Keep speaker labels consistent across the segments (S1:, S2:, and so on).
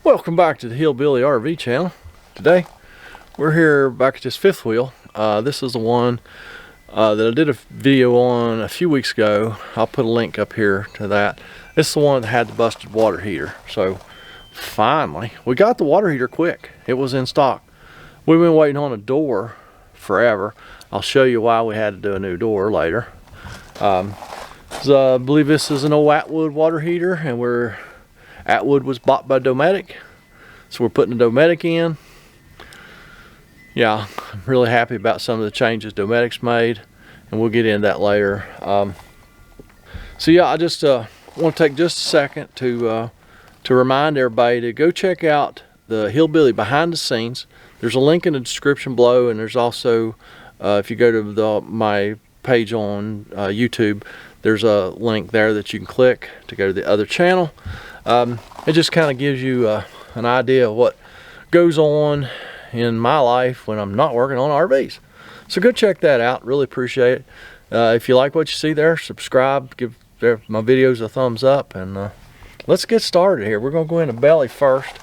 S1: Welcome back to the Hillbilly RV channel. Today we're here back at this fifth wheel. This is the one that I did a video on a few weeks ago. I'll put a link up here to that. This is the one that had the busted water heater. So finally we got the water heater quick. It was in stock. We've been waiting on a door forever. I'll show you why we had to do a new door later. I believe this is an old Attwood water heater, and Attwood was bought by Dometic, so we're putting the Dometic in. Yeah, I'm really happy about some of the changes Dometic's made, and we'll get into that later. So yeah, I just want to take just a second to remind everybody to go check out the Hillbilly behind the scenes. There's a link in the description below, and there's also, if you go to my page on YouTube, there's a link there that you can click to go to the other channel. It just kind of gives you an idea of what goes on in my life when I'm not working on RVs. So go check that out. Really appreciate it. If you like what you see there, subscribe, give my videos a thumbs up, and let's get started here. We're going to go into belly first.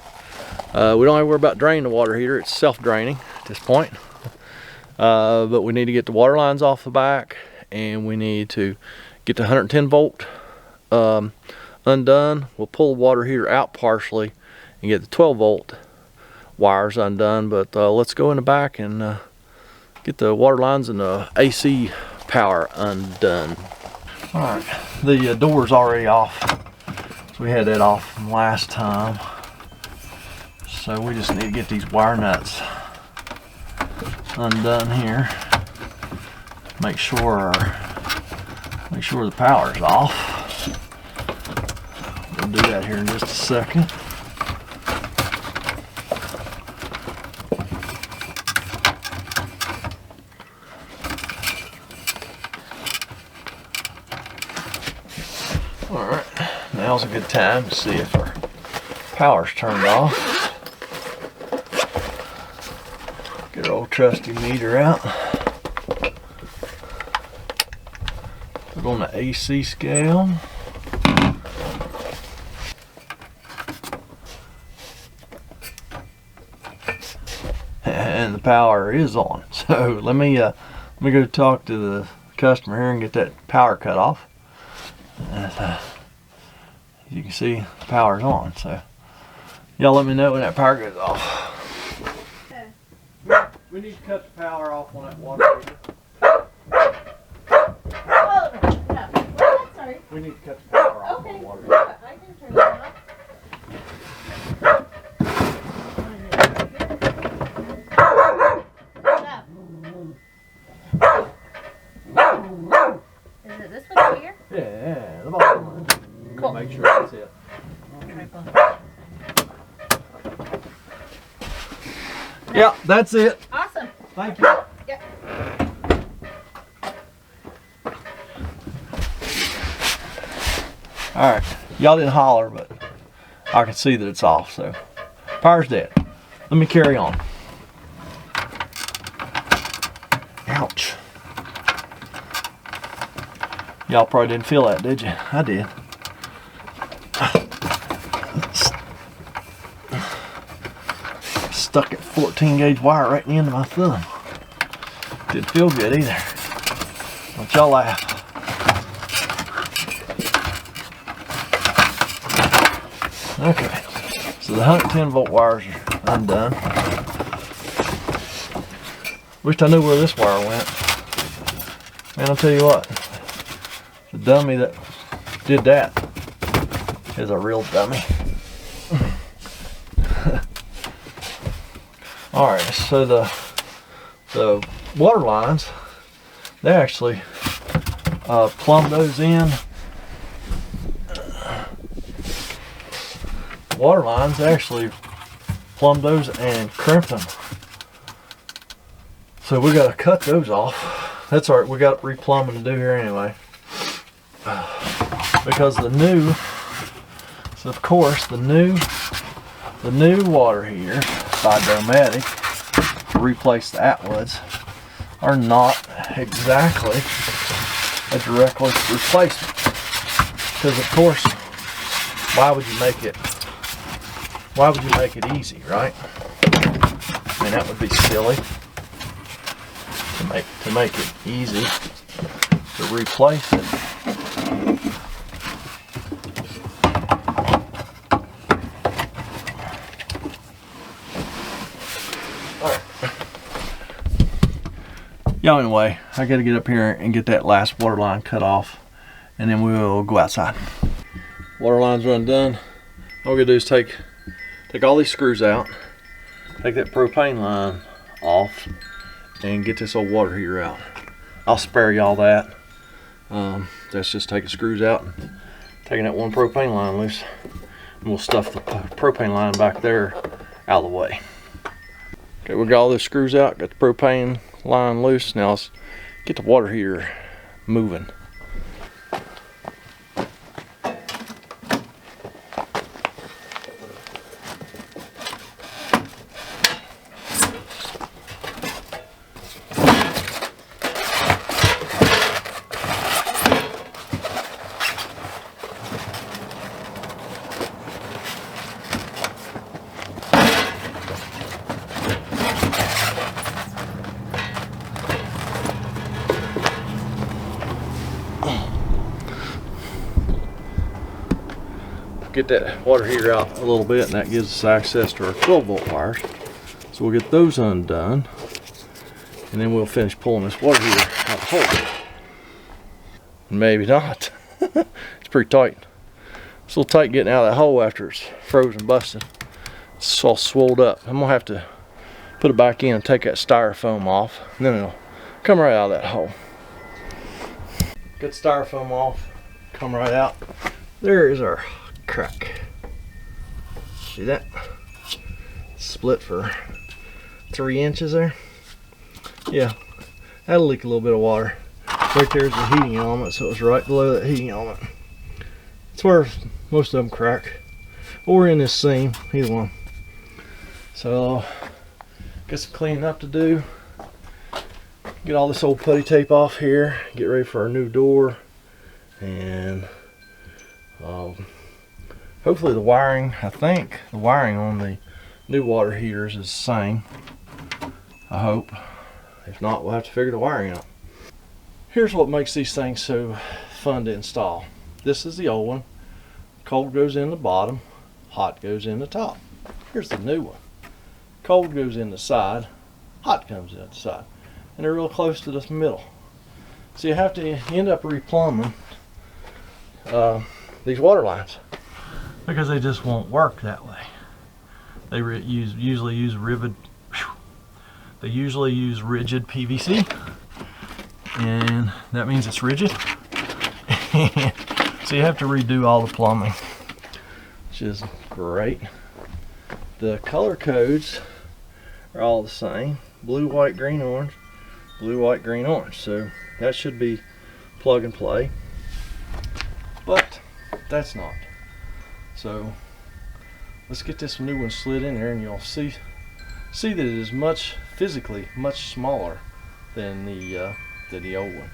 S1: We don't have to worry about draining the water heater. It's self-draining at this point. But we need to get the water lines off the back, and we need to get the 110 volt undone. We'll pull the water heater out partially and get the 12 volt wires undone, but let's go in the back and get the water lines and the AC power undone. Alright, the door's already off, so we had that off from last time, so we just need to get these wire nuts undone here. Make sure the power's off. We'll do that here in just a second. Alright, now's a good time to see if our power's turned off. Get our old trusty meter out. Put on the AC scale. And the power is on. So let me go talk to the customer here and get that power cut off. As you can see, the power's on. So y'all let me know when that power goes off. Okay. We need to cut the power off on that water heater.
S2: Oh, no. Sorry.
S1: We need to cut the power off on the water heater.
S2: I can turn that off. Is it this one right here?
S1: Yeah, the bottom one.
S2: Cool.
S1: Make sure that's it. Yeah, that's it.
S2: Awesome.
S1: Thank you.
S2: Yep.
S1: Alright, y'all didn't holler, but I can see that it's off, so power's dead. Let me carry on. Ouch. Y'all probably didn't feel that, did you? I did. Stuck at 14 gauge wire right in the end of my thumb. Didn't feel good either. Don't y'all laugh. Okay, so the 110 volt wires are undone. Wished I knew where this wire went. Man, I'll tell you what, the dummy that did that is a real dummy. Alright, so the water lines, they actually plumbed those in. Water lines actually plumbed those and crimped them. So we got to cut those off. That's alright, we got replumbing to do here anyway. Because the new, so of course the new water heaters by Dometic to replace the Attwoods are not exactly a direct replacement. Because of course, why would you make it Why would you make it easy, right? I mean, that would be silly to make it easy to replace it. Alright. Yeah, anyway, I gotta get up here and get that last water line cut off, and then we'll go outside. Water line's run done. All we're gonna do is take all these screws out, take that propane line off, and get this old water heater out. I'll spare y'all that. That's just taking screws out and taking that one propane line loose, and we'll stuff the propane line back there out of the way. Okay, we got all those screws out, got the propane line loose. Now let's get the water heater moving. Get that water heater out a little bit, and that gives us access to our 12-volt wires. So we'll get those undone, and then we'll finish pulling this water heater out of the hole. Maybe not. It's pretty tight. It's a little tight getting out of that hole after it's frozen, busted. It's all swolled up. I'm gonna have to put it back in and take that styrofoam off, and then it'll come right out of that hole. Get the styrofoam off, come right out. There is our crack. See that? Split for 3 inches there. Yeah, that'll leak a little bit of water. Right there's the heating element, so it's right below that heating element. That's where most of them crack. Or in this seam, either one. So, got some cleaning up to do. Get all this old putty tape off here. Get ready for our new door. And hopefully the wiring, I think the wiring on the new water heaters is the same. I hope. If not, we'll have to figure the wiring out. Here's what makes these things so fun to install. This is the old one. Cold goes in the bottom, hot goes in the top. Here's the new one. Cold goes in the side, hot comes in the side. And they're real close to the middle. So you have to end up replumbing these water lines, because they just won't work that way. They usually use rigid PVC, and that means it's rigid. So you have to redo all the plumbing, which is great. The color codes are all the same: blue, white, green, orange, blue, white, green, orange. So that should be plug and play, but that's not. So let's get this new one slid in there, and you'll see that it is physically much smaller than the old one.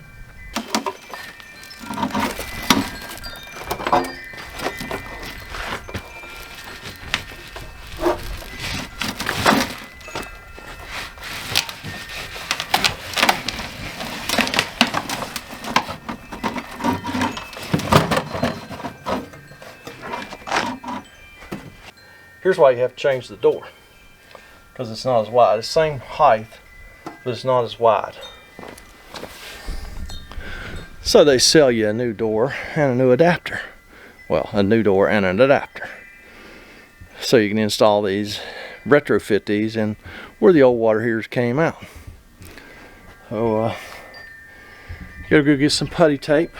S1: Here's why you have to change the door, because it's not as wide. It's the same height, but it's not as wide. So they sell you a new door and a new adapter. Well, a new door and an adapter. So you can install these, retrofit these, and where the old water heaters came out. So you gotta go get some putty tape.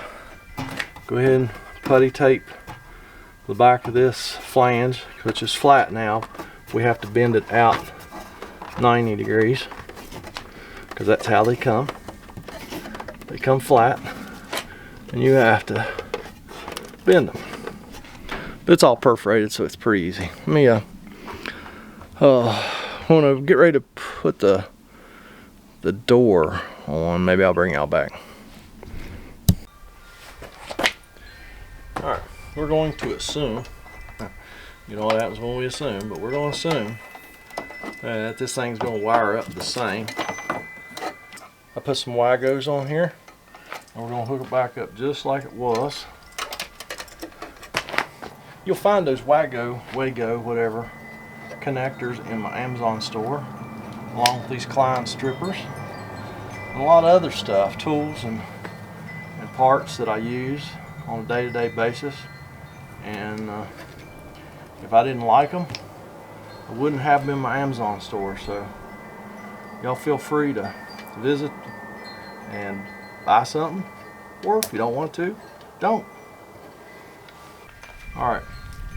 S1: Go ahead and putty tape the back of this flange, which is flat now. We have to bend it out 90 degrees, because that's how they come. They come flat, and you have to bend them. But it's all perforated, so it's pretty easy. Let me want to get ready to put the door on. Maybe I'll bring y'all back. All right, we're going to assume You know what happens when we assume, but we're going to assume that this thing's going to wire up the same. I put some Wagos on here, and we're going to hook it back up just like it was. You'll find those Wago, whatever, connectors in my Amazon store, along with these Klein strippers, and a lot of other stuff, tools and parts that I use on a day-to-day basis. And if I didn't like them, I wouldn't have them in my Amazon store. So y'all feel free to visit and buy something, or if you don't want to, don't. Alright,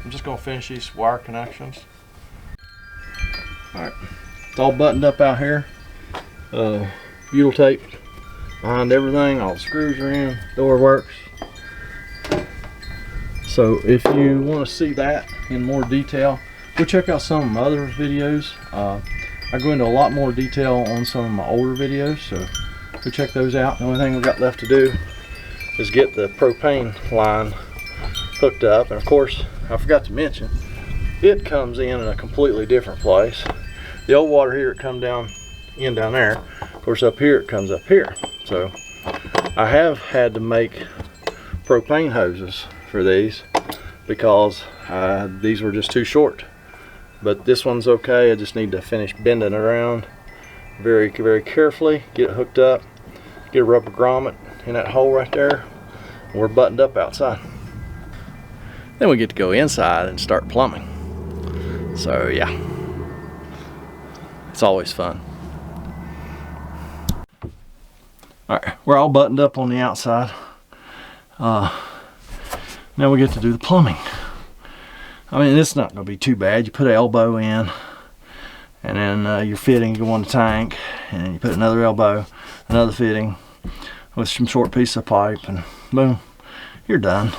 S1: I'm just going to finish these wire connections. Alright, it's all buttoned up out here. Butyl tape behind everything, all the screws are in, door works. So if you want to see that in more detail, go check out some of my other videos. I go into a lot more detail on some of my older videos, so go check those out. The only thing we've got left to do is get the propane line hooked up, and of course I forgot to mention it comes in a completely different place. The old water heater come down there. Of course up here it comes up here. So I have had to make propane hoses for these because these were just too short, but this one's okay. I just need to finish bending it around very carefully, get it hooked up, get a rubber grommet in that hole right there, and we're buttoned up outside. Then we get to go inside and start plumbing. So yeah, it's always fun. Alright, we're all buttoned up on the outside. Now we get to do the plumbing. I mean, it's not going to be too bad. You put an elbow in, and then your fitting go on the tank, and then you put another elbow, another fitting with some short piece of pipe, and boom, you're done.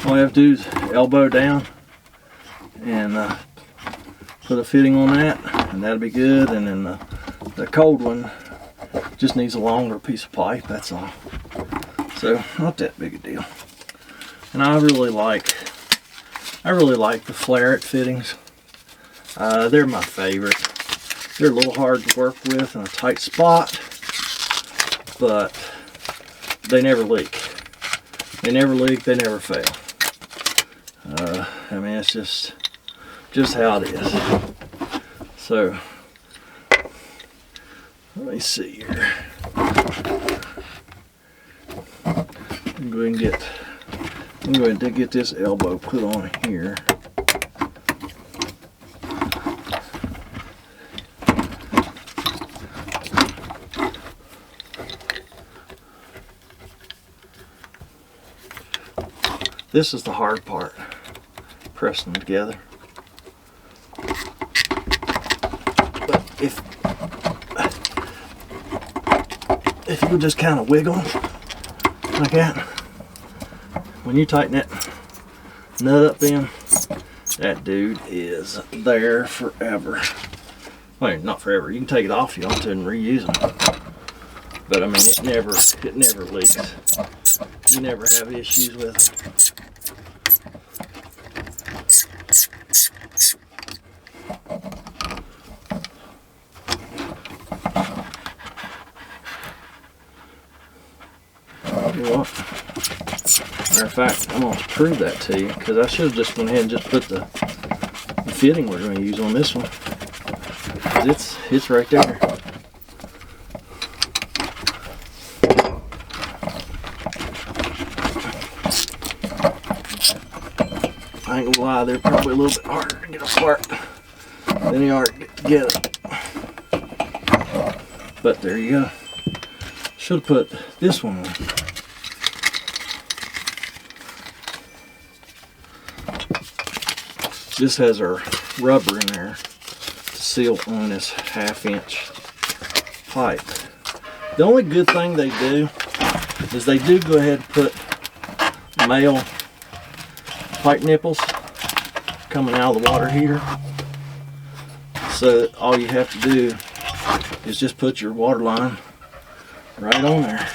S1: All you have to do is elbow down and put a fitting on that, and that'll be good. And then the cold one just needs a longer piece of pipe, that's all. So not that big a deal. And I really like the Flaret fittings. They're my favorite. They're a little hard to work with in a tight spot, but they never leak. They never leak, they never fail. I mean, it's just how it is. So let me see here. I'm going to get this elbow put on here. This is the hard part, pressing them together. But if you just kind of wiggle like that, when you tighten that nut up in, that dude is there forever. Well, not forever. You can take it off if you want to and reuse them. But I mean, it never leaks. You never have issues with them. You know what? Matter of fact, I'm going to prove that to you, because I should have just went ahead and just put the fitting we're going to use on this one. It's right there. I ain't gonna lie, they're probably a little bit harder to get apart than they are to get together. But there you go. Should have put this one on. This has our rubber in there to seal on this 1/2-inch pipe. The only good thing they do is they do go ahead and put male pipe nipples coming out of the water heater, so that all you have to do is just put your water line right on there.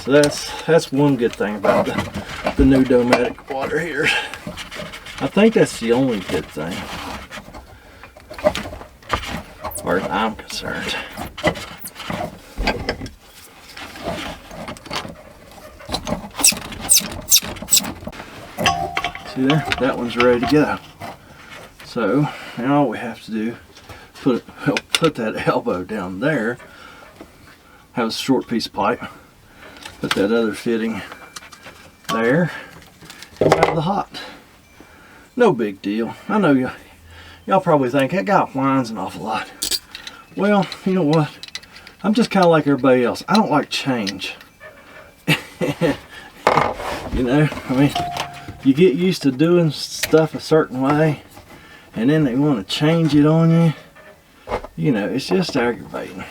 S1: So that's one good thing about the new Dometic water heaters. I think that's the only good thing, as far as I'm concerned. See there? That one's ready to go. So now all we have to do is put that elbow down there, have a short piece of pipe, put that other fitting there, and have the hot. No big deal. I know y'all probably think that guy whines an awful lot. Well, you know what? I'm just kind of like everybody else. I don't like change. You know, I mean, you get used to doing stuff a certain way, and then they want to change it on you. You know, it's just aggravating.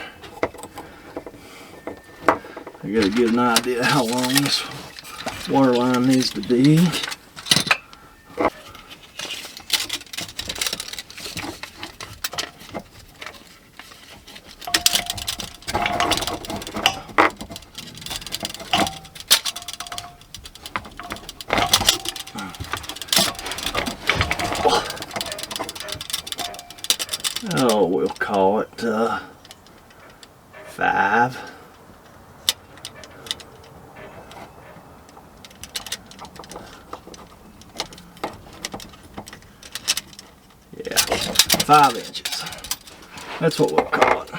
S1: I gotta get an idea how long this water line needs to be. Oh, we'll call it 5. Yeah, 5 inches. That's what we'll call it.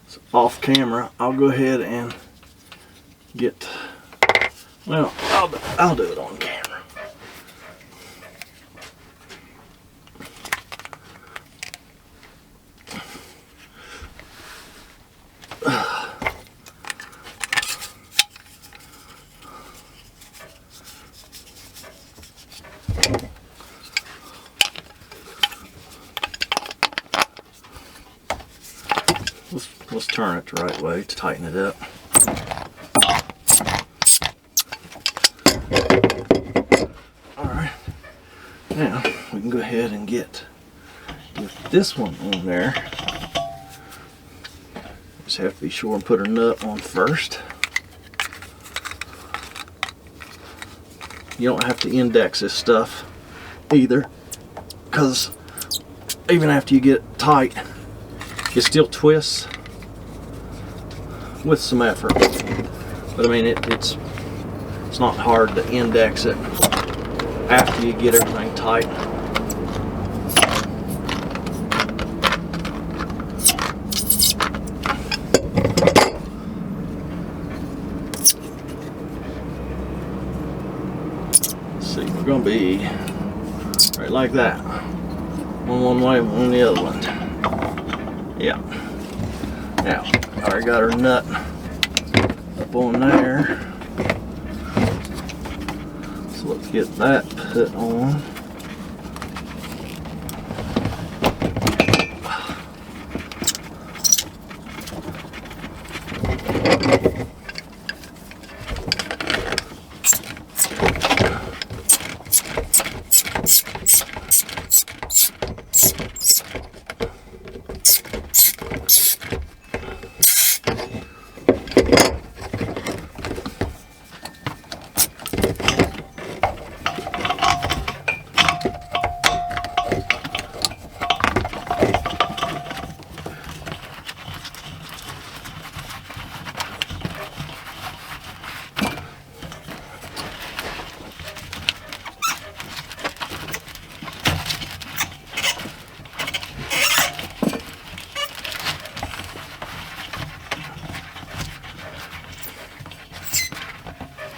S1: So off camera, I'll go ahead and get, well, I'll do it on camera. Let's turn it the right way to tighten it up. Alright, now we can go ahead and get this one on there. Just have to be sure and put our nut on first. You don't have to index this stuff either, because even after you get it tight, it still twists with some effort. But I mean, it's not hard to index it after you get everything tight. Let's see, we're gonna be right like that. One way, one the other one. Yeah. Now, I already got our nut up on there. So let's get that put on.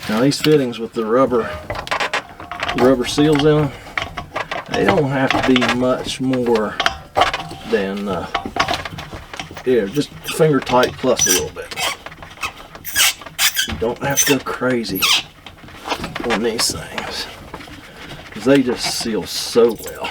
S1: Now these fittings with the rubber seals in them, they don't have to be much more than just finger tight plus a little bit. You don't have to go crazy on these things, because they just seal so well.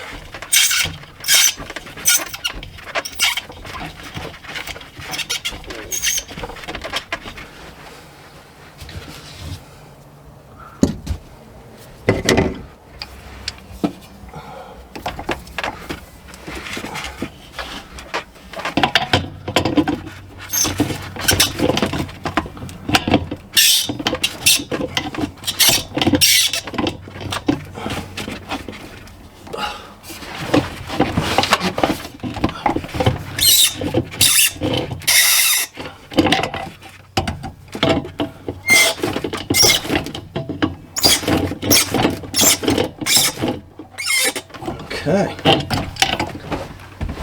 S1: Okay.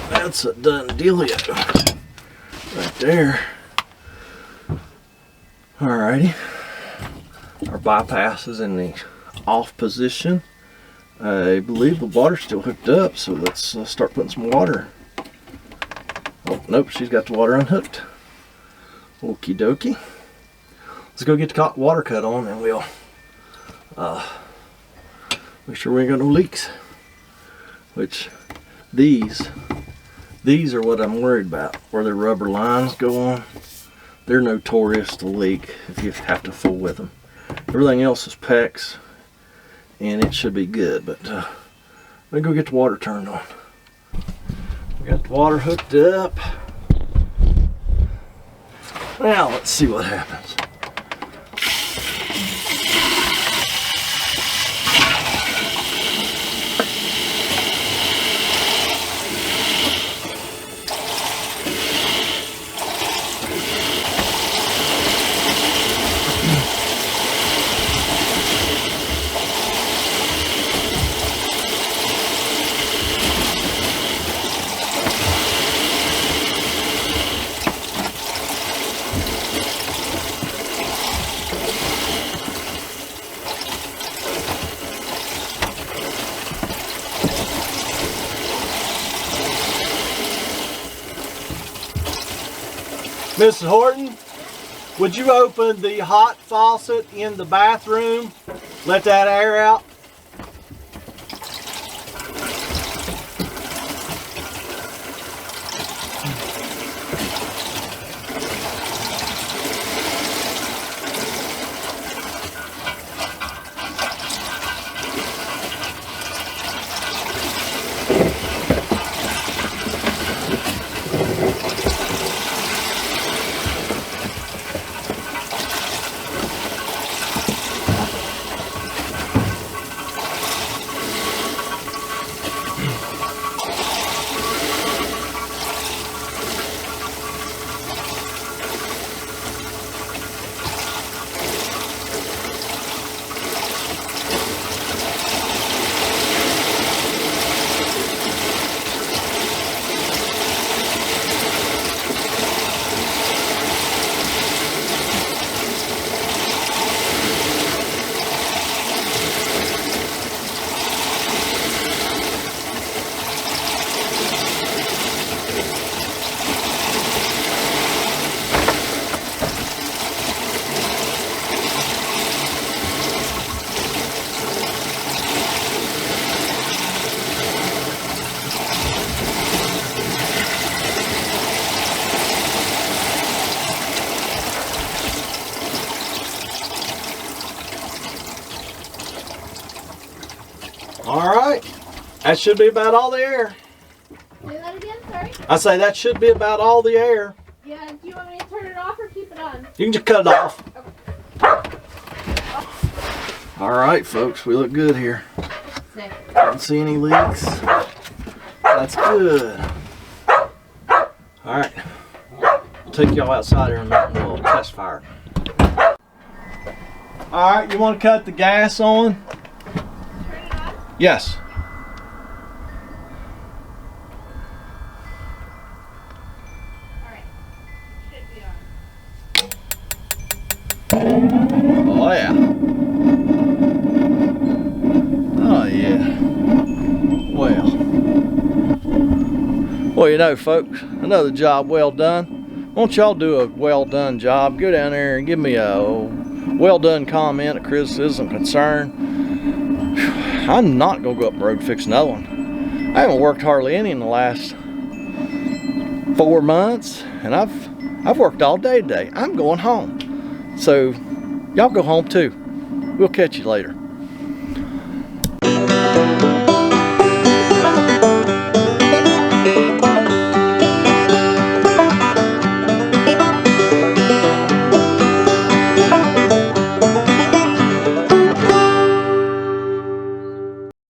S1: That's a done dealio right there. Alrighty. Our bypass is in the off position. I believe the water's still hooked up, so let's start putting some water. Oh, nope, she's got the water unhooked. Okie dokie. Let's go get the water cut on and we'll make sure we ain't got no leaks. Which these are what I'm worried about, where the rubber lines go on. They're notorious to leak if you have to fool with them. Everything else is PEX and it should be good, but let me go get the water turned on. We got the water hooked up. Now let's see what happens. Mrs. Horton, would you open the hot faucet in the bathroom? Let that air out. Alright, that should be about all the air.
S2: Say that again, sorry?
S1: I say that should be about all the air.
S2: Yeah, do you want me to turn it off or keep it on?
S1: You can just cut it off.
S2: Okay.
S1: Alright folks, we look good here.
S2: Sick.
S1: Don't see any leaks. That's good. Alright, I'll take y'all outside here in a minute and we'll test fire. Alright, you want to cut the gas on?
S2: Turn it on?
S1: Yes.
S2: Alright. Should be on.
S1: Oh yeah. Oh yeah. Well, you know folks, another job well done. Won't y'all do a well done job? Go down there and give me a well done comment, a criticism, concern. I'm not gonna go up the road and fix another one. I haven't worked hardly any in the last 4 months, and I've worked all day today. I'm going home. So y'all go home too. We'll catch you later.